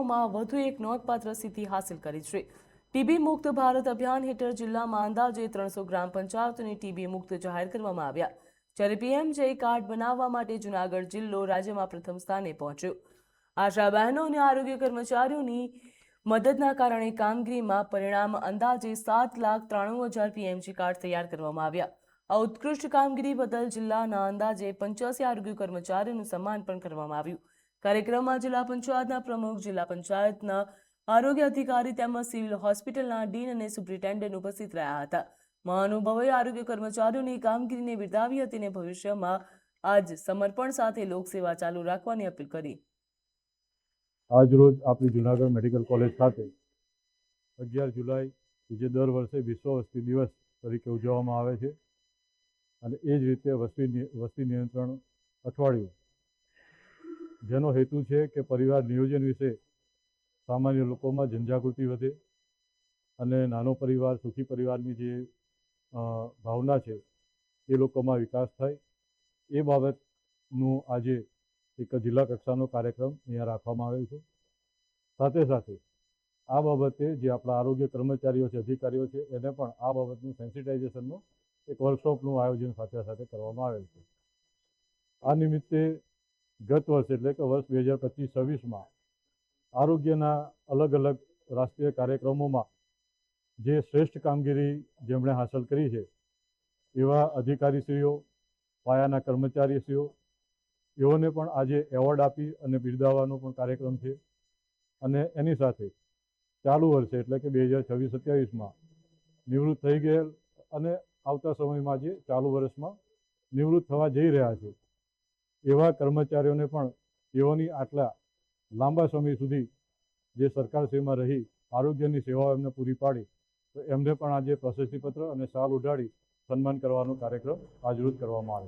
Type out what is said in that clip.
કાર્યક્રમોમાં વધુ એક નોંધપાત્ર સિદ્ધિ હાંસલ કરી છે। ટીબી મુક્ત ભારત અભિયાન હેઠળ જિલ્લામાં અંદાજે 300 ગ્રામ પંચાયતોને ટીબી મુક્ત જાહેર કરવામાં આવ્યા, જ્યારે પીએમજે કાર્ડ બનાવવા માટે જૂનાગઢ જિલ્લો રાજ્યમાં પ્રથમ સ્થાને પહોંચ્યો। આશા બહેનો અને આરોગ્ય કર્મચારીઓની મદદના કારણે કામગીરીમાં પરિણામ અંદાજે 7,93,000 પીએમજી કાર્ડ તૈયાર કરવામાં આવ્યા। આ ઉત્કૃષ્ટ કામગીરી બદલ જિલ્લાના અંદાજે 85 આરોગ્ય કર્મચારીઓનું સન્માન પણ કરવામાં આવ્યું। કાર્યક્રમમાં જિલ્લા પંચાયતના પ્રમુખ, જિલ્લા પંચાયતના આરોગ્ય અધિકારી તેમજ સિવિલ હોસ્પિટલના ડીન અને સુપ્રિન્ટેન્ડન્ટ ઉપસ્થિત રહ્યા હતા। મહાનુભાવોએ આરોગ્ય કર્મચારીઓની કામગીરીને બિરદાવી હતી અને ભવિષ્યમાં આજ સમર્પણ સાથે લોકસેવા ચાલુ રાખવાની અપીલ કરી। આજરોજ આપણી જૂનાગઢ મેડિકલ કોલેજ ખાતે 11 જુલાઈ જે દર વર્ષે વિશ્વ વસ્તી દિવસ તરીકે ઉજવવામાં આવે છે અને એ જ રીતે વસ્તી નિયંત્રણ અઠવાડિયું, જેનો હેતુ છે કે પરિવાર નિયોજન વિશે સામાન્ય લોકોમાં જનજાગૃતિ વધે અને નાનો પરિવાર, સુખી પરિવારની જે ભાવના છે એ લોકોમાં વિકાસ થાય। એ બાબતનું આજે એક જિલ્લા કક્ષાનો કાર્યક્રમ અહીંયા રાખવામાં આવેલ છે। સાથે સાથે આ બાબતે જે આપણા આરોગ્ય કર્મચારીઓ છે, અધિકારીઓ છે, એને પણ આ બાબતનું સેન્સિટાઇઝેશનનું એક વર્કશોપનું આયોજન સાથે સાથે કરવામાં આવેલ છે। આ નિમિત્તે ગત વર્ષ એટલે કે વર્ષ 2025-26માં આરોગ્યના અલગ અલગ રાષ્ટ્રીય કાર્યક્રમોમાં જે શ્રેષ્ઠ કામગીરી જેમણે હાંસલ કરી છે એવા અધિકારીશ્રીઓ, પાયાના કર્મચારીશ્રીઓ, એઓને પણ આજે એવોર્ડ આપી અને બિરદાવવાનો પણ કાર્યક્રમ છે। અને એની સાથે ચાલુ વર્ષે એટલે કે 2026-27માં નિવૃત્ત થઈ ગયેલ અને આવતા સમયમાં જે ચાલુ વર્ષમાં નિવૃત્ત થવા જઈ રહ્યા છે એવા કર્મચારીઓને પણ તેઓની આટલા લાંબા સમય સુધી જે સરકારશ્રીમાં રહી આરોગ્યની સેવાઓ એમને પૂરી પાડી, તો એમને પણ આજે પ્રશસ્તિપત્ર અને શાલ ઉઢાડી સન્માન કરવાનો કાર્યક્રમ આજરોજ કરવામાં આવ્યો।